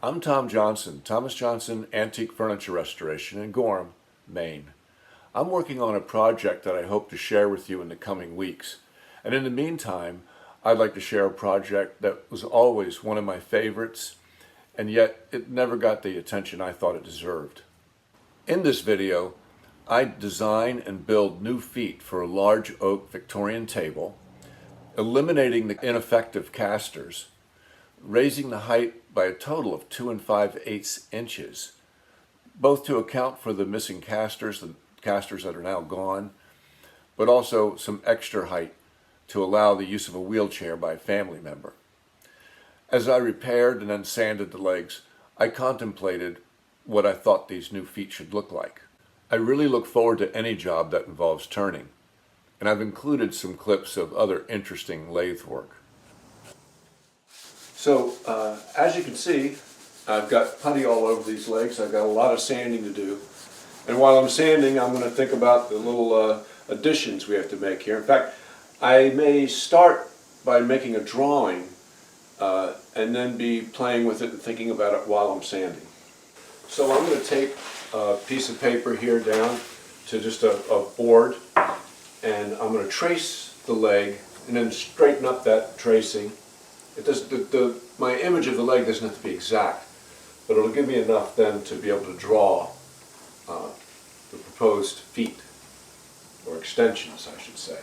I'm Tom Johnson, Thomas Johnson Antique Furniture Restoration in Gorham, Maine. I'm working on a project that I hope to share with you in the coming weeks. And in the meantime, I'd like to share a project that was always one of my favorites, and yet it never got the attention I thought it deserved. In this video, I design and build new feet for a large oak Victorian table, eliminating the ineffective casters, raising the height by a total of 2 5/8 inches, both to account for the missing casters, the casters that are now gone, but also some extra height to allow the use of a wheelchair by a family member. As I repaired and then sanded the legs, I contemplated what I thought these new feet should look like. I really look forward to any job that involves turning, and I've included some clips of other interesting lathe work. So, as you can see, I've got putty all over these legs. I've got a lot of sanding to do. And while I'm sanding, I'm going to think about the little additions we have to make here. In fact, I may start by making a drawing and then be playing with it and thinking about it while I'm sanding. So I'm going to take a piece of paper here down to just a board, and I'm going to trace the leg and then straighten up that tracing. It does, my image of the leg doesn't have to be exact, but it'll give me enough then to be able to draw the proposed feet, or extensions, I should say.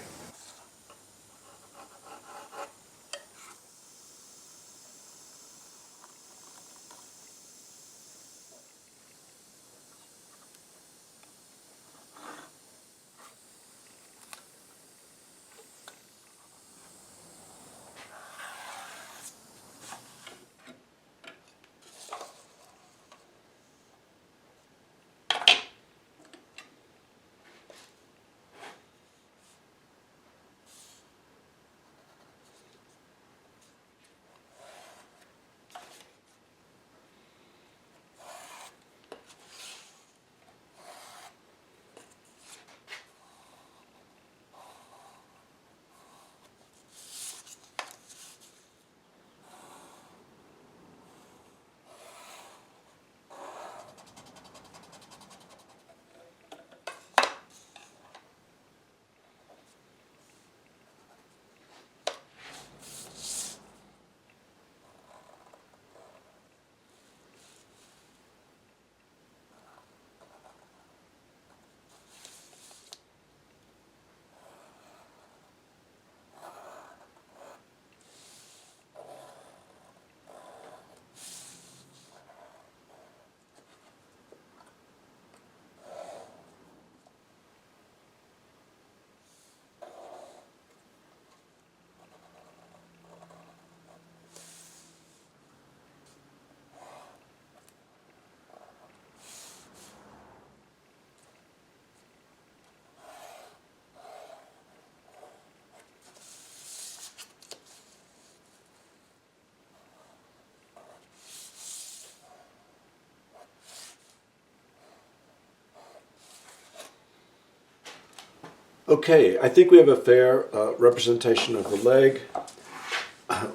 Okay, I think we have a fair representation of the leg.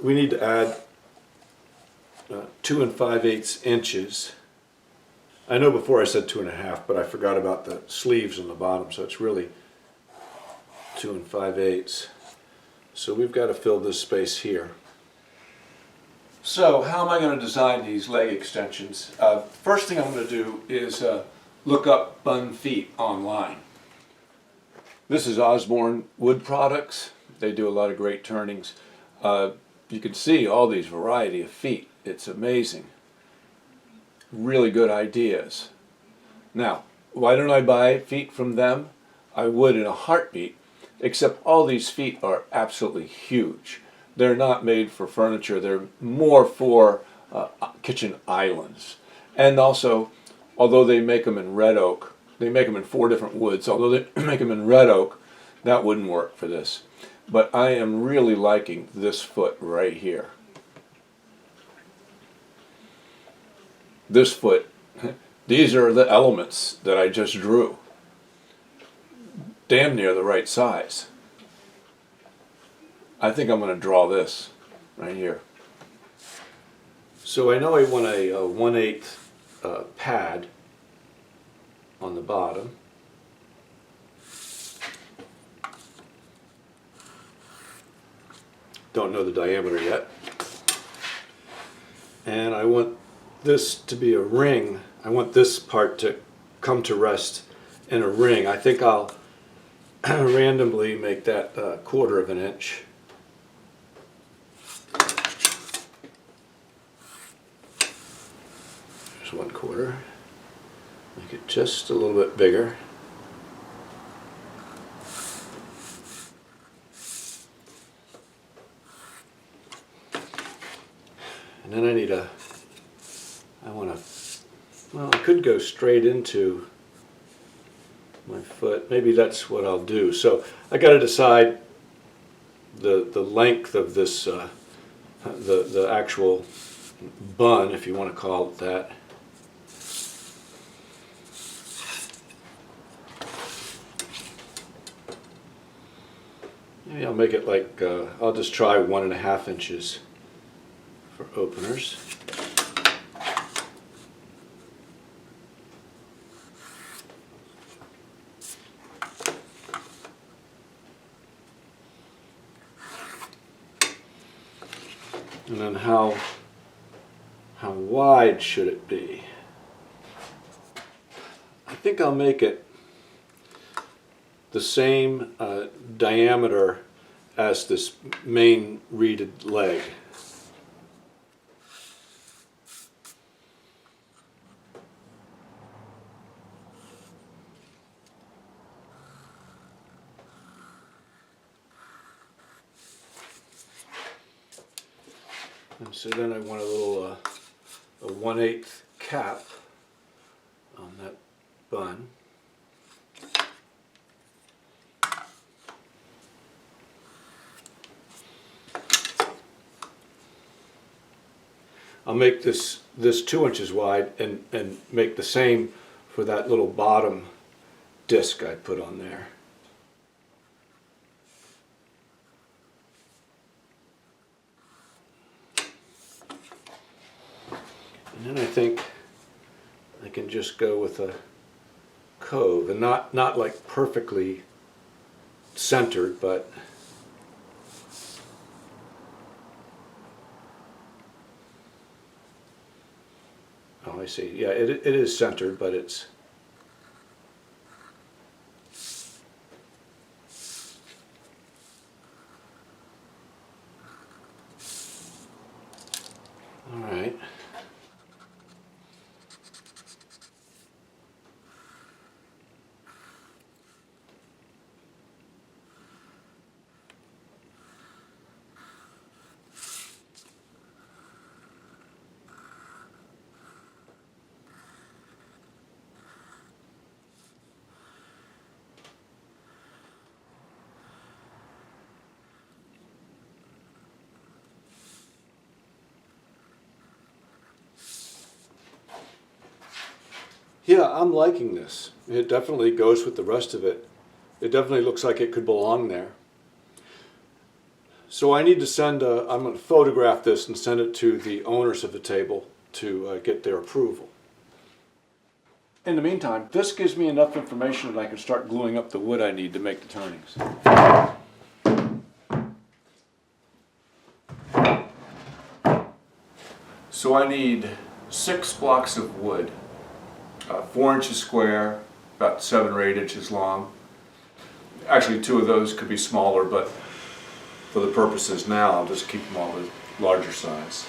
We need to add 2 5/8 inches. I know before I said 2.5, but I forgot about the sleeves on the bottom, so it's really 2 5/8. So we've got to fill this space here. So how am I going to design these leg extensions? First thing I'm going to do is look up bun feet online. This is Osborne Wood Products. They do a lot of great turnings. You can see all these variety of feet. It's amazing. Really good ideas. Now, why don't I buy feet from them? I would in a heartbeat, except all these feet are absolutely huge. They're not made for furniture. They're more for kitchen islands. And also, although they make them in red oak, they make them in 4 different woods. Although they make them in red oak, that wouldn't work for this. But I am really liking this foot right here. This foot, these are the elements that I just drew. Damn near the right size. I think I'm going to draw this right here. So I know I want a 1/8 pad on the bottom. Don't know the diameter yet. And I want this to be a ring. I want this part to come to rest in a ring. I think I'll randomly make that 1/4 of an inch. There's 1/4. Make it just a little bit bigger. And then well, I could go straight into my foot. Maybe that's what I'll do. So I got to decide the length of this, the actual bun, if you want to call it that. Maybe I'll make it like, I'll just try 1.5 inches for openers. And then how wide should it be? I think I'll make it the same diameter as this main reeded leg. And so then I want a little a 1/8 cap on that bun. I'll make this 2 inches wide and make the same for that little bottom disc I put on there. And then I think I can just go with a cove, and not like perfectly centered, but oh, I see. Yeah, it is centered, but it's all right. Yeah, I'm liking this. It definitely goes with the rest of it. It definitely looks like it could belong there. So I need to send I'm going to photograph this and send it to the owners of the table to get their approval. In the meantime, this gives me enough information that I can start gluing up the wood I need to make the turnings. So I need 6 blocks of wood. 4 inches square, about 7 or 8 inches long. Actually, 2 of those could be smaller, but for the purposes now, I'll just keep them all the larger size.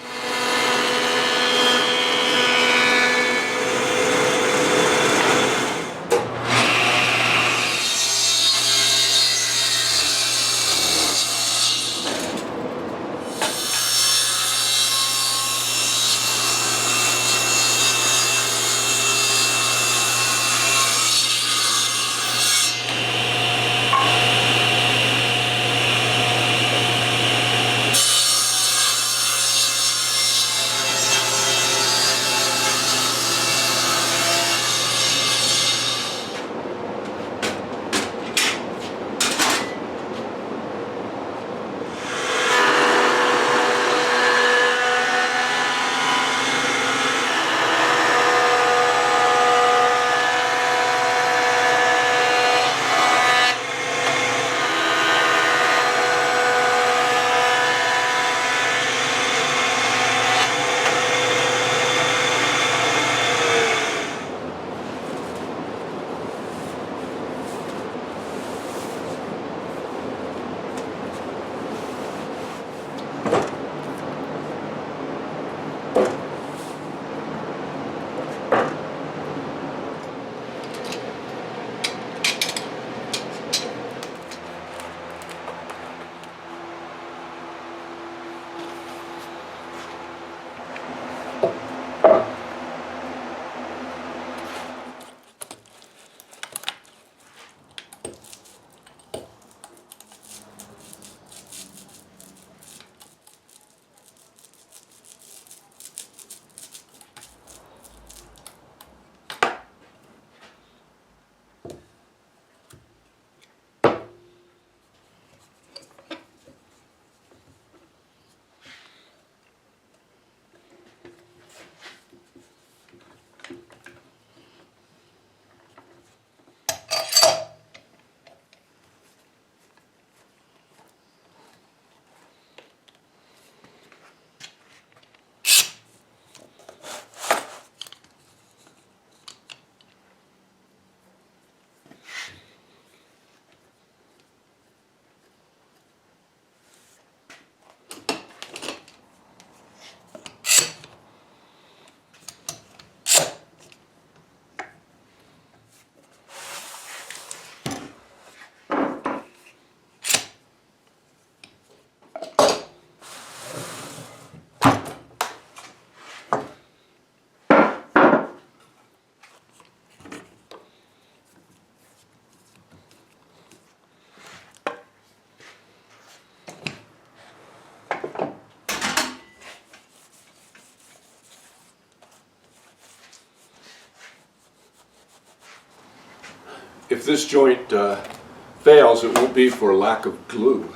this joint fails, it won't be for lack of glue.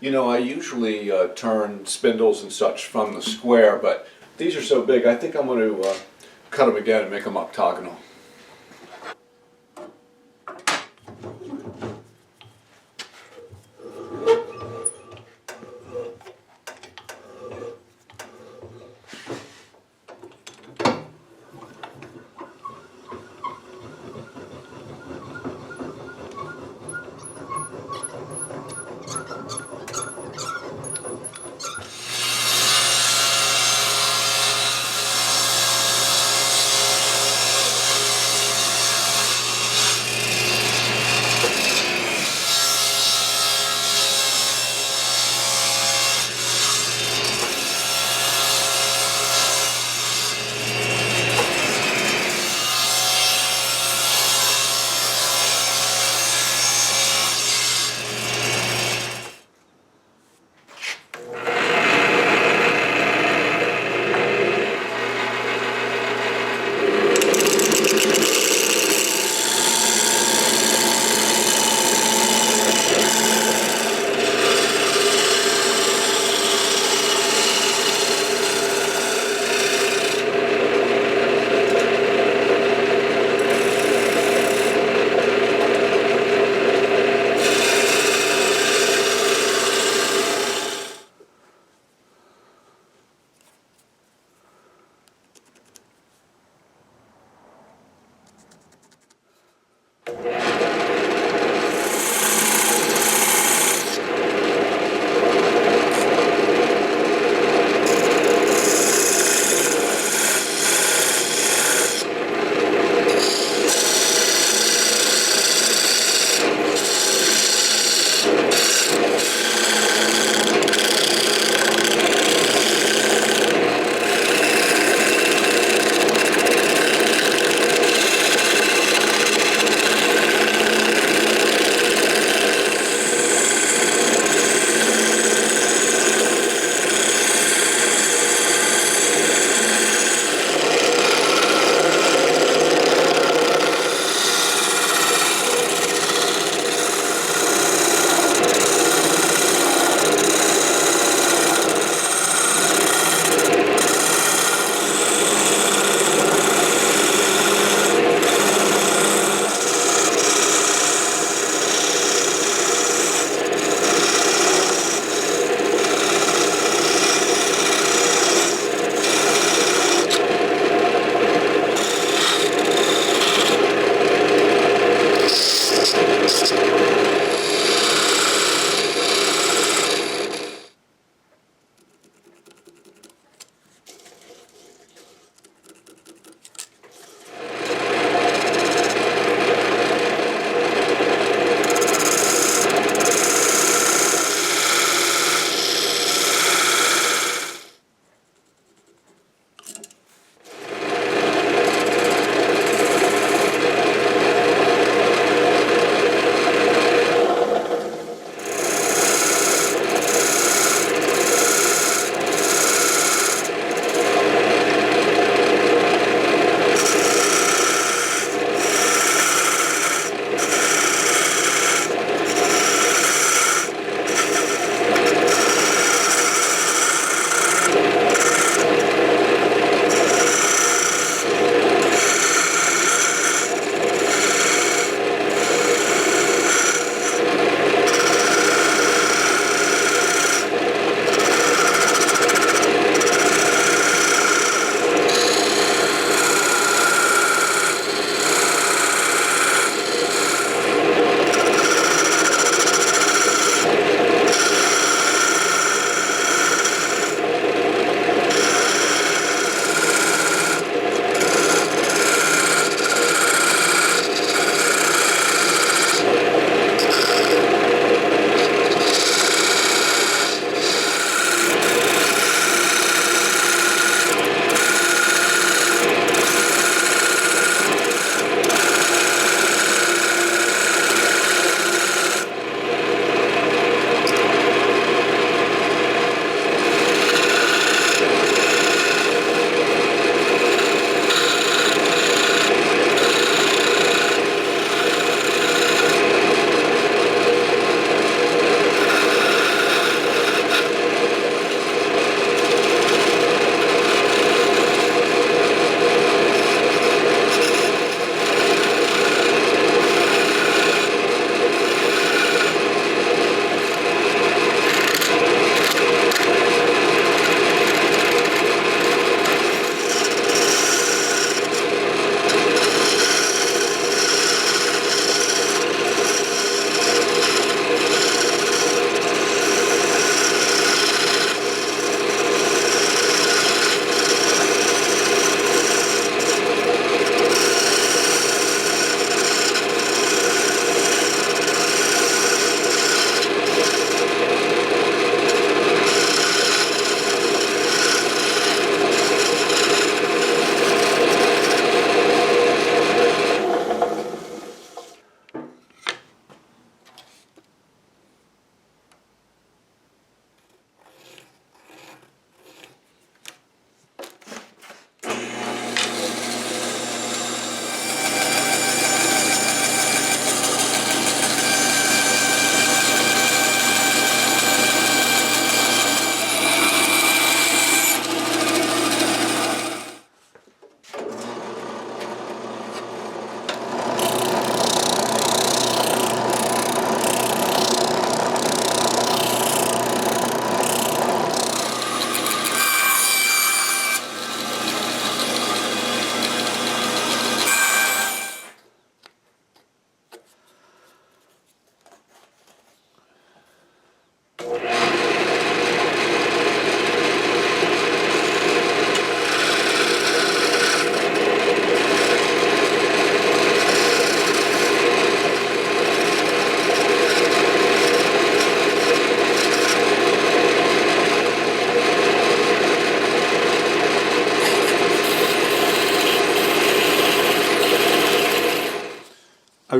You know, I usually turn spindles and such from the square, but these are so big, I think I'm going to cut them again and make them octagonal.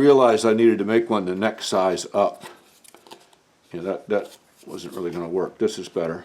realized I needed to make one the next size up. You know, that wasn't really going to work. This is better.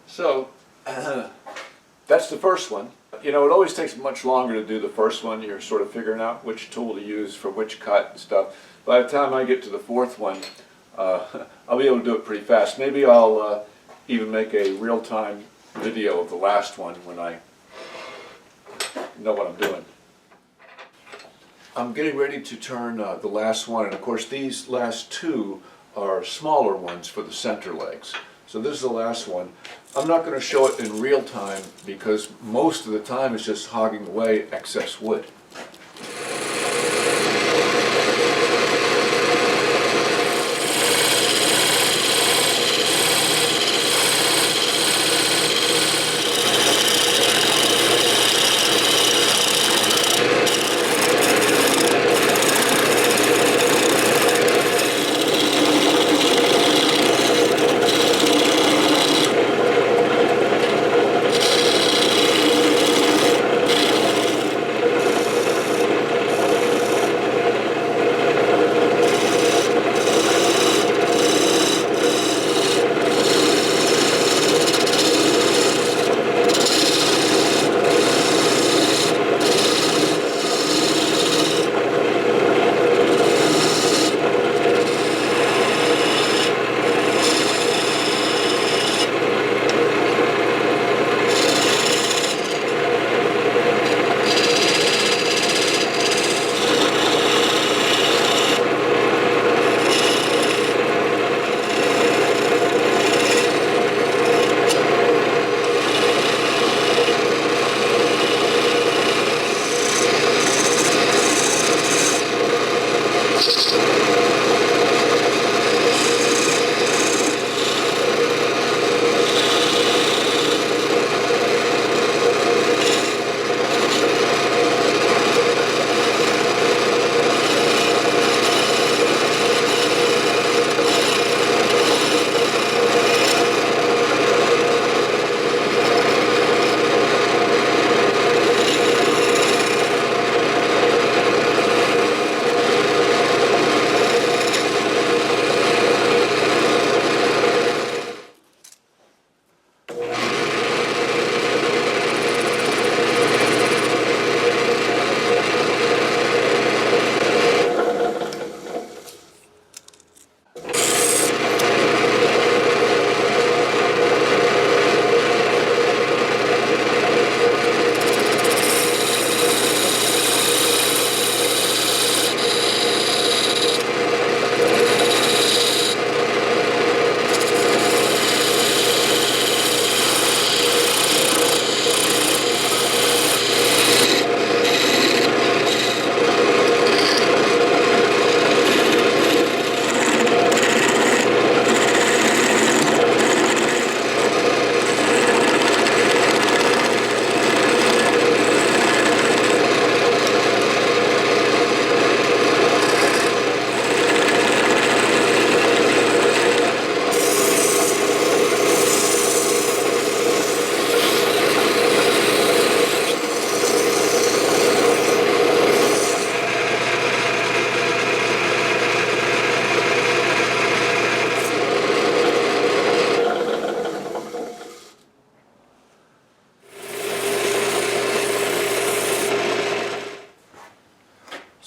So, that's the first one. You know, it always takes much longer to do the first one. You're sort of figuring out which tool to use for which cut and stuff. By the time I get to the fourth one, I'll be able to do it pretty fast. Maybe I'll even make a real-time video of the last one when I know what I'm doing. I'm getting ready to turn the last one, and of course these last two are smaller ones for the center legs. So this is the last one. I'm not going to show it in real time because most of the time it's just hogging away excess wood.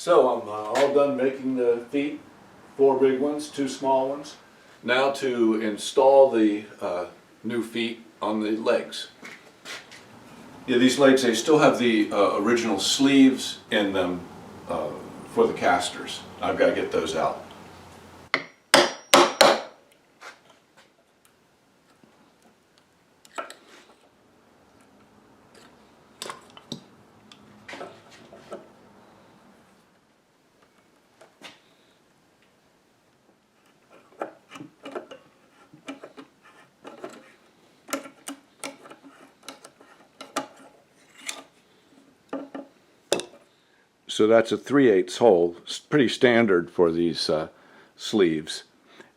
So I'm all done making the feet, 4 big ones, 2 small ones. Now to install the new feet on the legs. Yeah, these legs, they still have the original sleeves in them for the casters. I've got to get those out. So that's a 3/8 hole, it's pretty standard for these sleeves,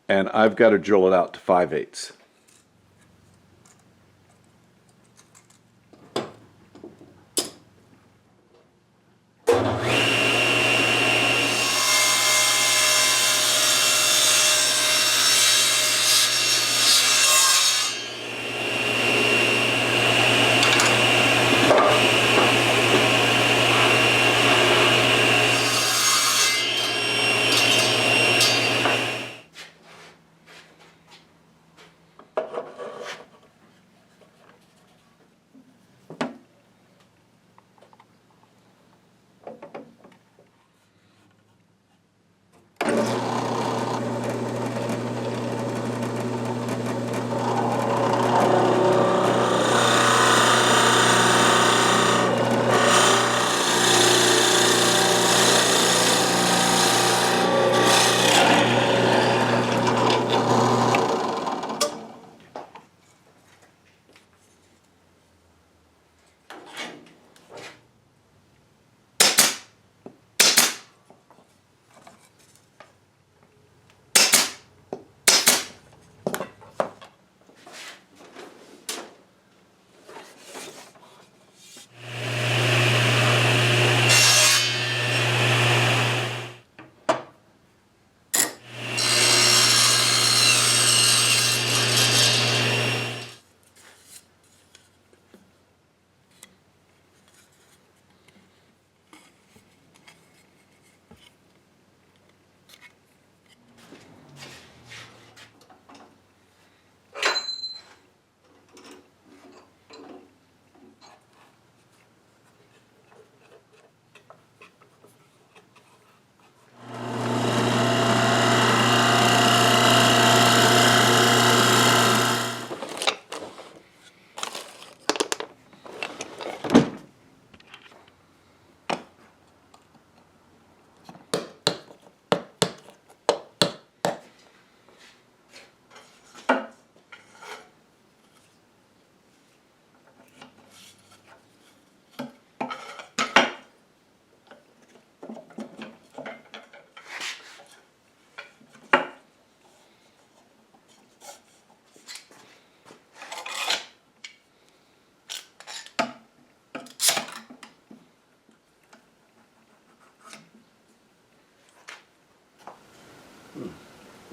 and I've got to drill it out to 5/8.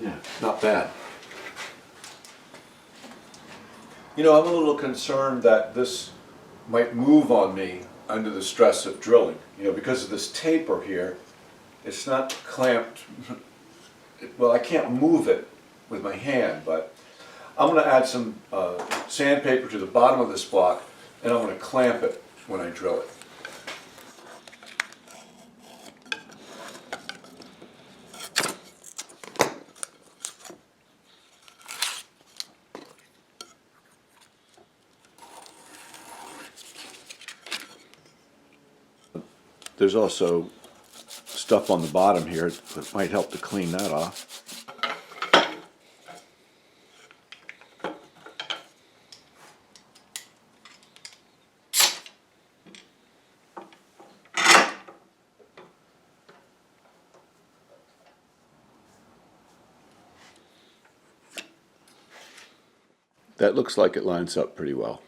Yeah, not bad. You know, I'm a little concerned that this might move on me under the stress of drilling. You know, because of this taper here, it's not clamped. Well, I can't move it with my hand, but I'm going to add some sandpaper to the bottom of this block, and I'm going to clamp it when I drill it. There's also stuff on the bottom here that might help to clean that off. That looks like it lines up pretty well.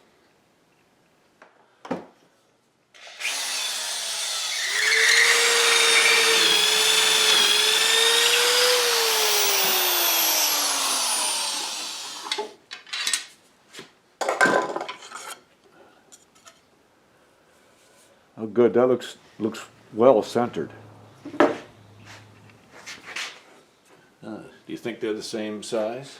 Oh, good. That looks well centered. think they're the same size?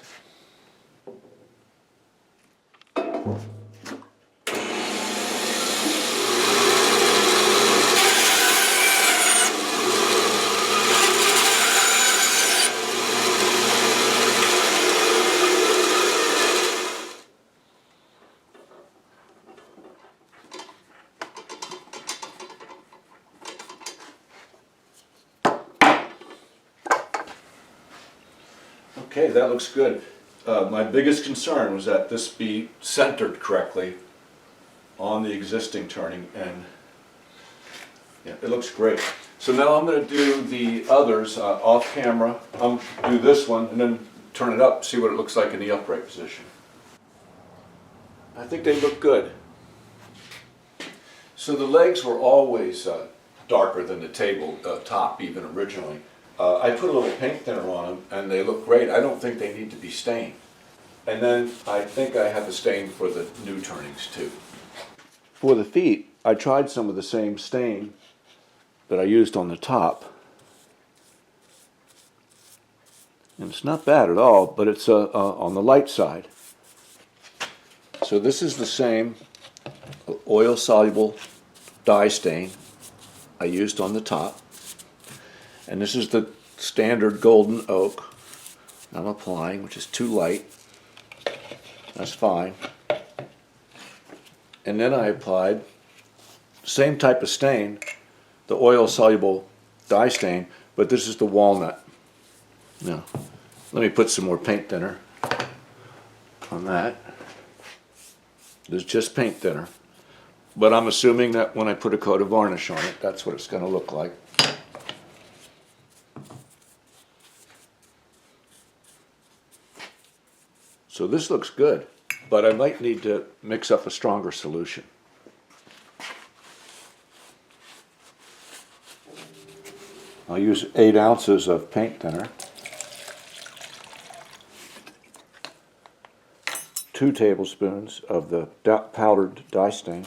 Okay, that looks good. My biggest concern was that this be centered correctly on the existing turning, and yeah, it looks great. So now I'm going to do the others off camera. I'm do this one and then turn it up, see what it looks like in the upright position. I think they look good. So the legs were always darker than the table top even originally. I put a little paint thinner on them and they look great. I don't think they need to be stained. And then I think I have the stain for the new turnings too. For the feet, I tried some of the same stain that I used on the top. And it's not bad at all, but it's on the light side. So this is the same oil-soluble dye stain I used on the top. And this is the standard golden oak I'm applying, which is too light. That's fine. And then I applied same type of stain, the oil-soluble dye stain, but this is the walnut. Now, let me put some more paint thinner on that. There's just paint thinner. But I'm assuming that when I put a coat of varnish on it, that's what it's going to look like. So this looks good, but I might need to mix up a stronger solution. I'll use 8 ounces of paint thinner, 2 tablespoons of the powdered dye stain,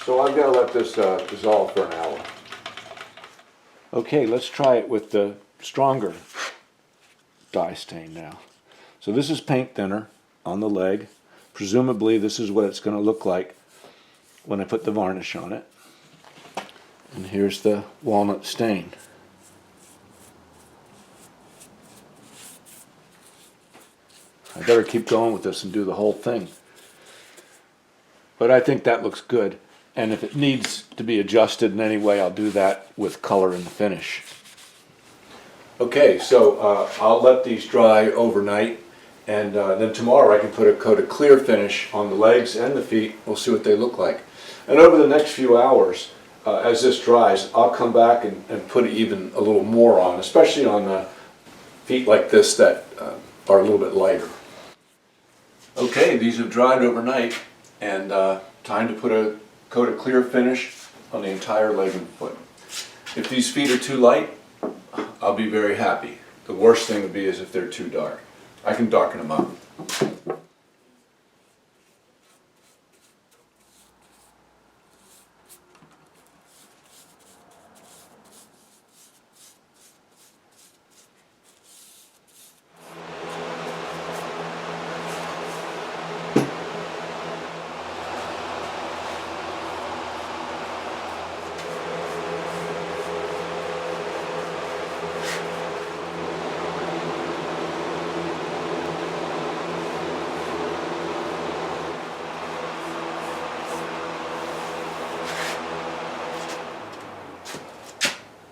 so I've got to let this dissolve for an hour. Okay, let's try it with the stronger dye stain now. So this is paint thinner on the leg. Presumably this is what it's going to look like when I put the varnish on it. And here's the walnut stain. I better keep going with this and do the whole thing. But I think that looks good. And if it needs to be adjusted in any way, I'll do that with color in the finish. Okay, so I'll let these dry overnight, and then tomorrow I can put a coat of clear finish on the legs and the feet. We'll see what they look like. And over the next few hours, as this dries, I'll come back and put even a little more on, especially on the feet like this that are a little bit lighter. Okay, these have dried overnight, and time to put a coat of clear finish on the entire leg and foot. If these feet are too light, I'll be very happy. The worst thing would be is if they're too dark. I can darken them up.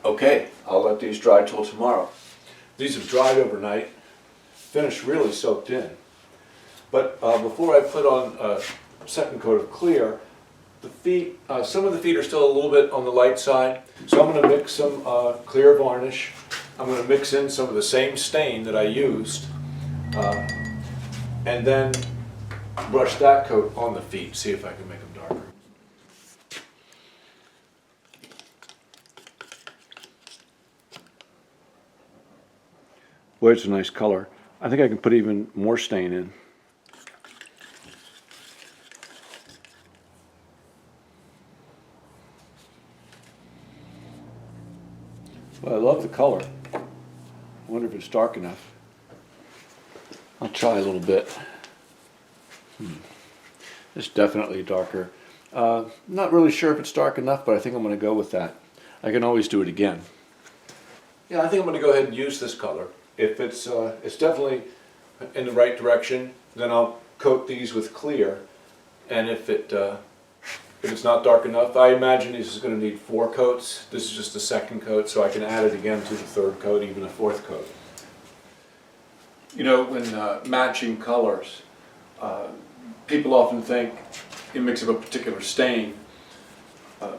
Okay, I'll let these dry till tomorrow. These have dried overnight, finished really soaked in. But before I put on a second coat of clear, the feet, some of the feet are still a little bit on the light side, so I'm going to mix some clear varnish. I'm going to mix in some of the same stain that I used, and then brush that coat on the feet, see if I can make them darker. Boy, it's a nice color. I think I can put even more stain in. Well, I love the color. I wonder if it's dark enough. I'll try a little bit. It's definitely darker. Not really sure if it's dark enough, but I think I'm going to go with that. I can always do it again. Yeah, I think I'm going to go ahead and use this color. If it's definitely in the right direction, then I'll coat these with clear. And if it's not dark enough, I imagine this is going to need 4 coats. This is just the second coat, so I can add it again to the third coat, even a 4th coat. You know, when matching colors, people often think you mix up a particular stain,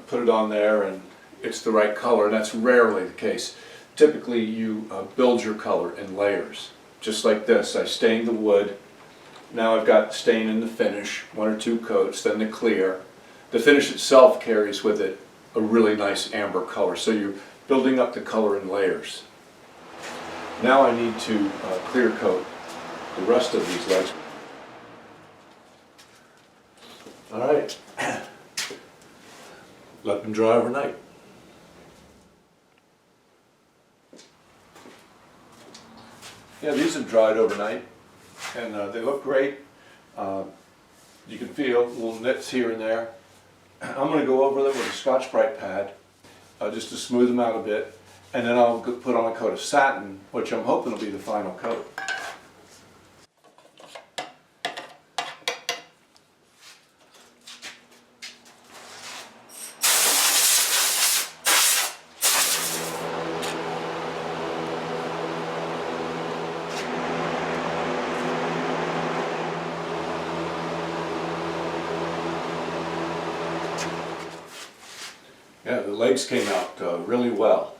put it on there, and it's the right color. That's rarely the case. Typically, you build your color in layers, just like this. I stained the wood. Now I've got stain in the finish, 1 or 2 coats, then the clear. The finish itself carries with it a really nice amber color, so you're building up the color in layers. Now I need to clear coat the rest of these legs. All right, let them dry overnight. Yeah, these have dried overnight, and they look great. You can feel little nits here and there. I'm going to go over them with a Scotch-Brite pad, just to smooth them out a bit, and then I'll put on a coat of satin, which I'm hoping will be the final coat. Yeah, the legs came out really well.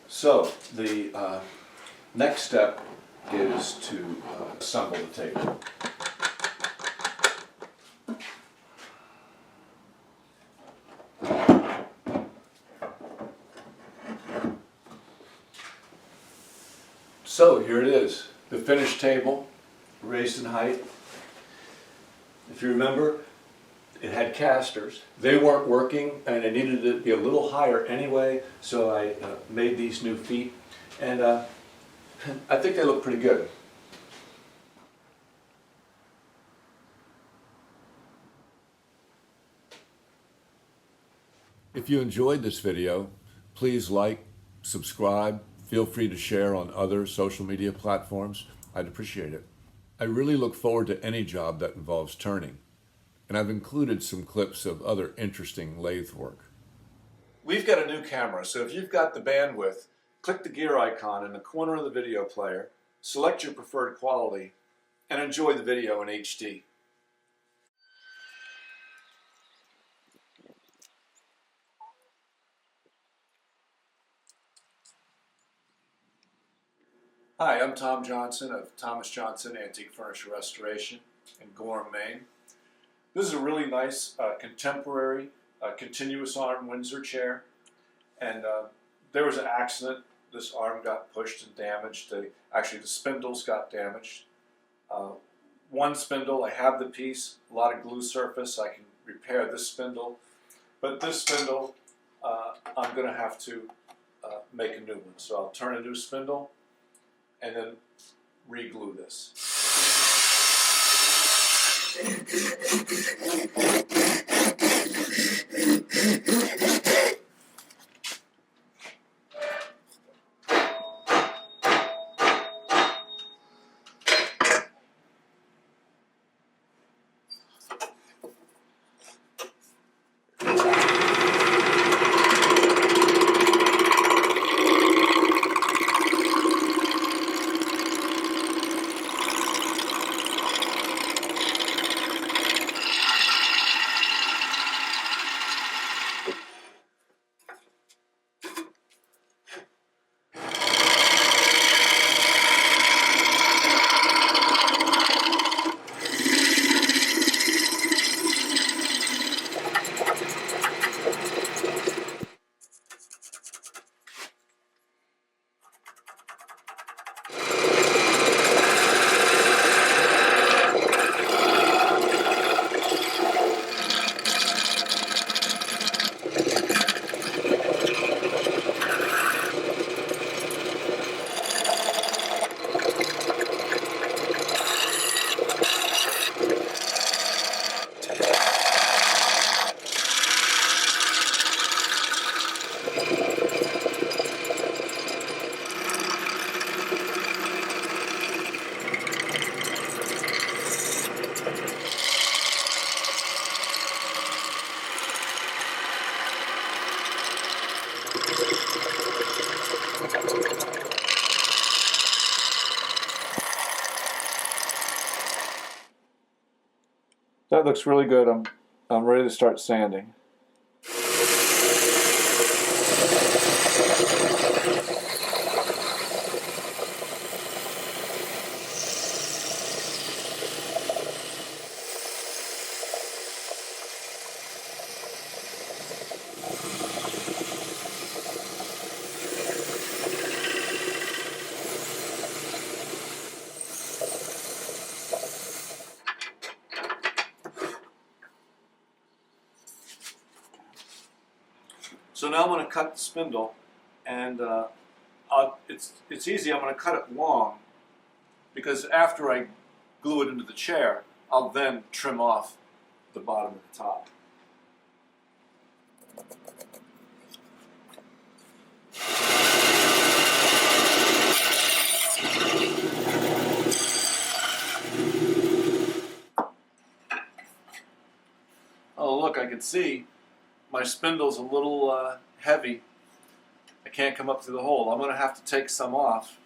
So the next step is to assemble the table. So here it is, the finished table, raised in height. If you remember, it had casters. They weren't working, and it needed to be a little higher anyway, so I made these new feet, and I think they look pretty good. If you enjoyed this video, please like, subscribe, feel free to share on other social media platforms. I'd appreciate it. I really look forward to any job that involves turning. And I've included some clips of other interesting lathe work. We've got a new camera, so if you've got the bandwidth, click the gear icon in the corner of the video player, select your preferred quality, and enjoy the video in HD. Hi, I'm Tom Johnson of Thomas Johnson Antique Furniture Restoration in Gorham, Maine. This is a really nice contemporary continuous arm Windsor chair, and there was an accident. This arm got pushed and damaged. Actually, the spindles got damaged. One spindle, I have the piece, a lot of glue surface. I can repair this spindle, but this spindle, I'm going to have to make a new one. So I'll turn a new spindle and then re-glue this. looks really good. I'm ready to start sanding. So now I'm going to cut the spindle, and it's easy. I'm going to cut it long, because after I glue it into the chair, I'll then trim off the bottom and the top. Oh look, I can see my spindle's a little heavy. I can't come up through the hole. I'm going to have to take some off.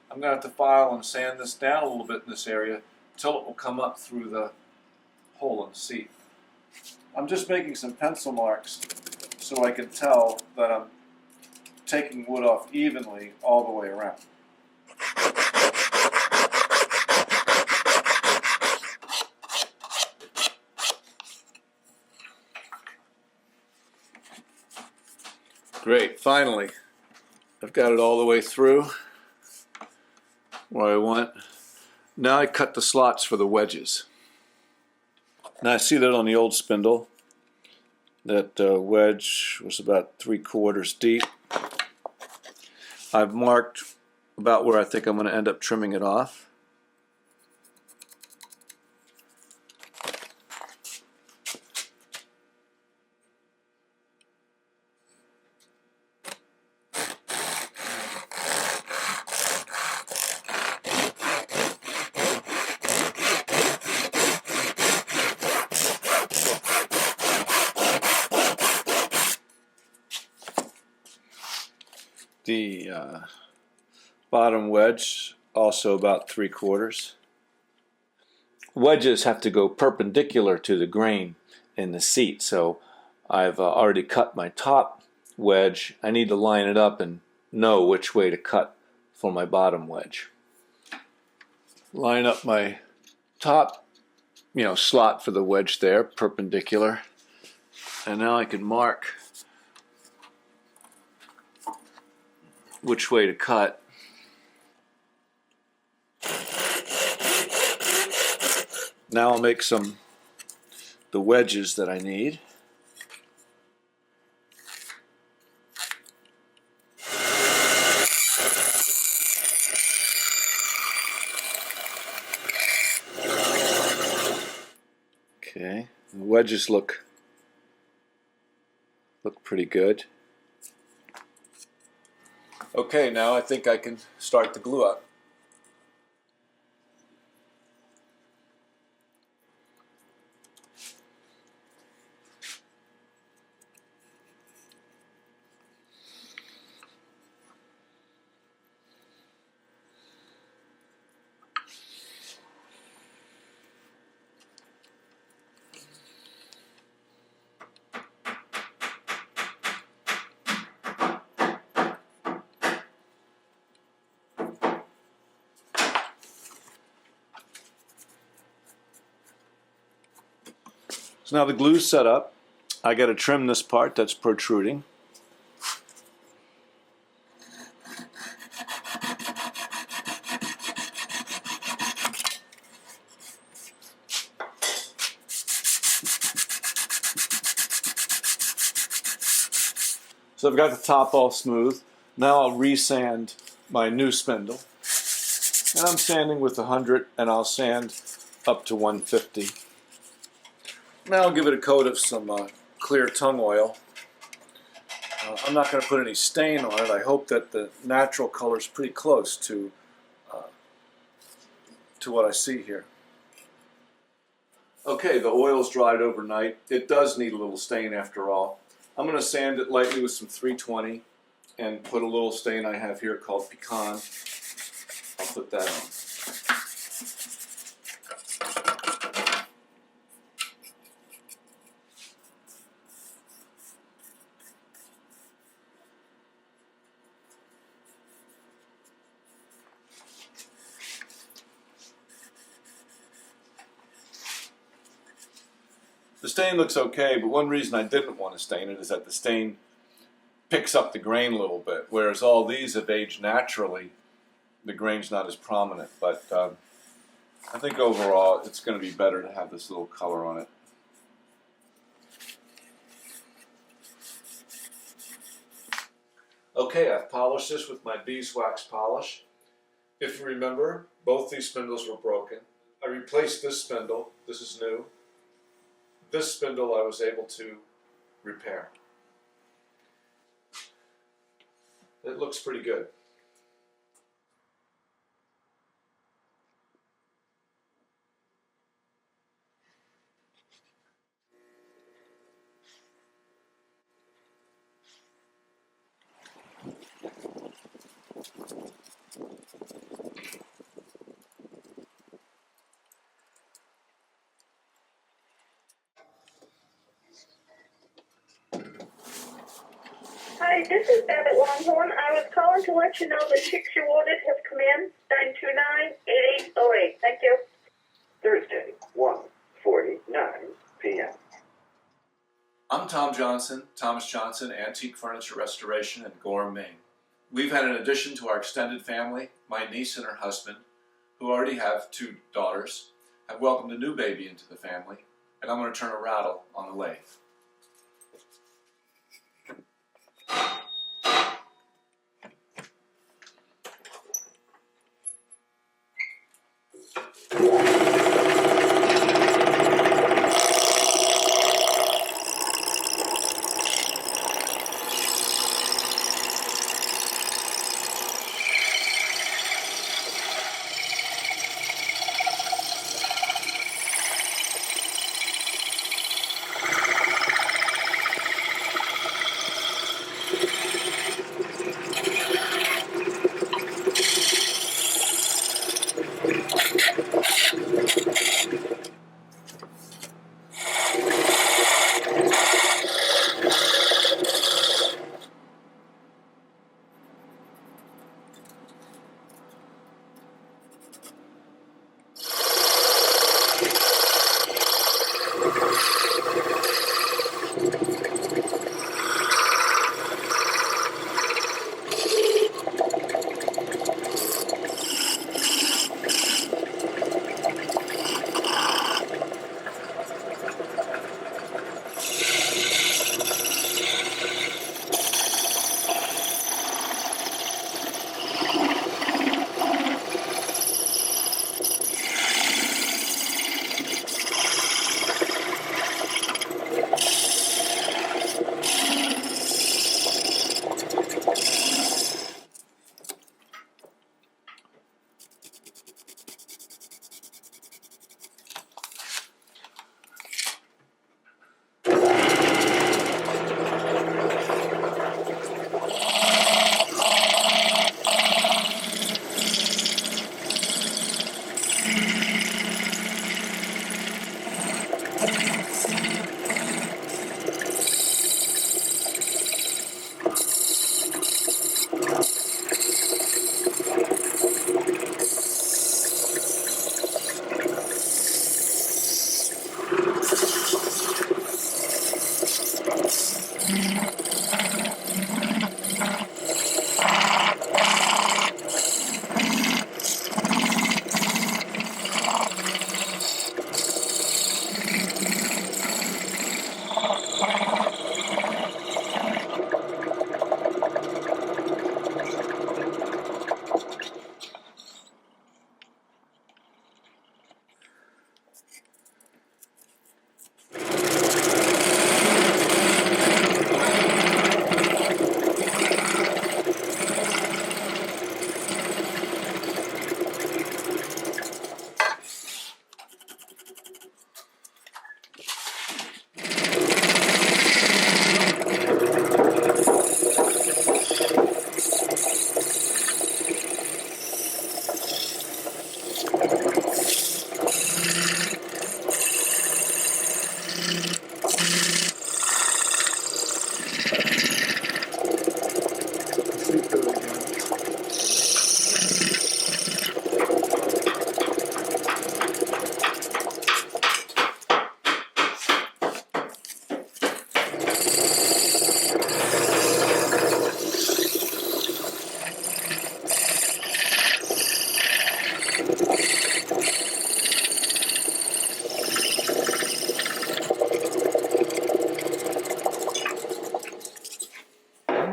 I'm going to have to file and sand this down a little bit in this area until it will come up through the hole in the seat. I'm just making some pencil marks so I can tell that I'm taking wood off evenly all the way around. Great, finally, I've got it all the way through where I want. Now I cut the slots for the wedges. Now I see that on the old spindle, that wedge was about 3/4 deep. I've marked about where I think I'm going to end up trimming it off. The bottom wedge also about 3/4. Wedges have to go perpendicular to the grain in the seat, so I've already cut my top wedge. I need to line it up and know which way to cut for my bottom wedge. Line up my top, slot for the wedge there, perpendicular, and now I can mark which way to cut. Now I'll make the wedges that I need. Okay, the wedges look pretty good. Okay, now I think I can start the glue up. So now the glue's set up. I got to trim this part that's protruding. So I've got the top all smooth. Now I'll resand my new spindle. And I'm sanding with 100, and I'll sand up to 150. Now I'll give it a coat of some clear tung oil. I'm not going to put any stain on it. I hope that the natural color is pretty close to what I see here. Okay, the oil's dried overnight. It does need a little stain after all. I'm going to sand it lightly with some 320 and put a little stain I have here called Pecan. I'll put that on. stain looks okay, but one reason I didn't want to stain it is that the stain picks up the grain a little bit, whereas all these have aged naturally. The grain's not as prominent, but I think overall it's going to be better to have this little color on it. Okay, I've polished this with my beeswax polish. If you remember, both these spindles were broken. I replaced this spindle. This is new. This spindle I was able to repair. It looks pretty good. Hi, this is Babbitt Longhorn. I was calling to let you know the checks you ordered have come in, 929-8808. Thank you. Thursday, 1:49 p.m. I'm Tom Johnson, Thomas Johnson, Antique Furniture Restoration in Gorham, Maine. We've had an addition to our extended family. My niece and her husband, who already have 2 daughters, have welcomed a new baby into the family, and I'm going to turn a rattle on the lathe.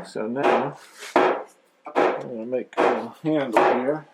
So now I'm going to make a little handle here.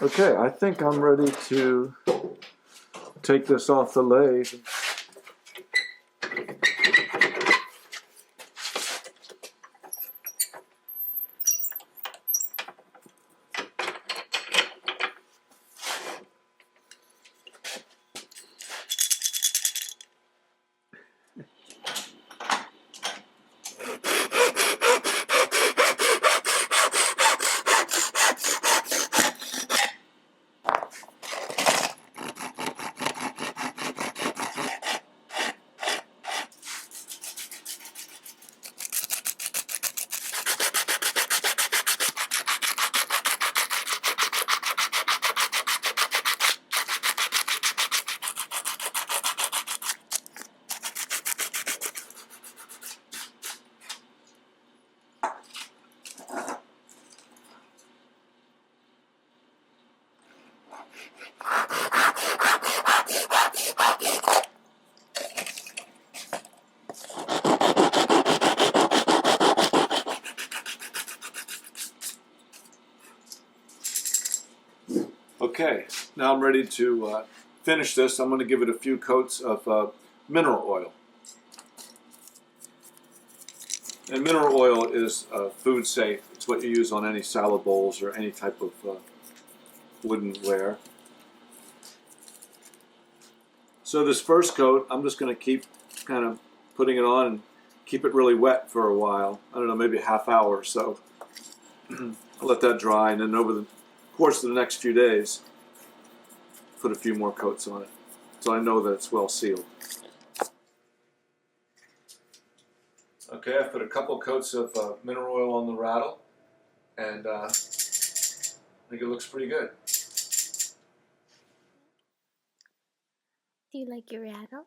Okay, I think I'm ready to take this off the lathe. Okay, now I'm ready to finish this. I'm going to give it a few coats of mineral oil. And mineral oil is food safe. It's what you use on any salad bowls or any type of woodenware. So this first coat, I'm just going to keep kind of putting it on and keep it really wet for a while. I don't know, maybe a half hour or so. I'll let that dry, and then over the course of the next few days, put a few more coats on it, so I know that it's well sealed. Okay, I've put a couple coats of mineral oil on the rattle, and I think it looks pretty good. Do you like your rattle?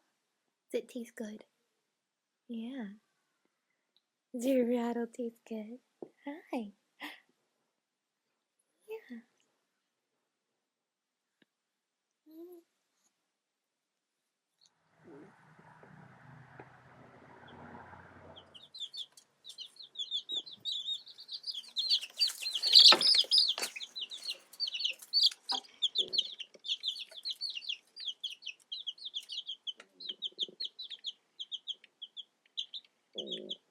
Does it taste good? Yeah. Does your rattle taste good? Hi. Yeah. Mm.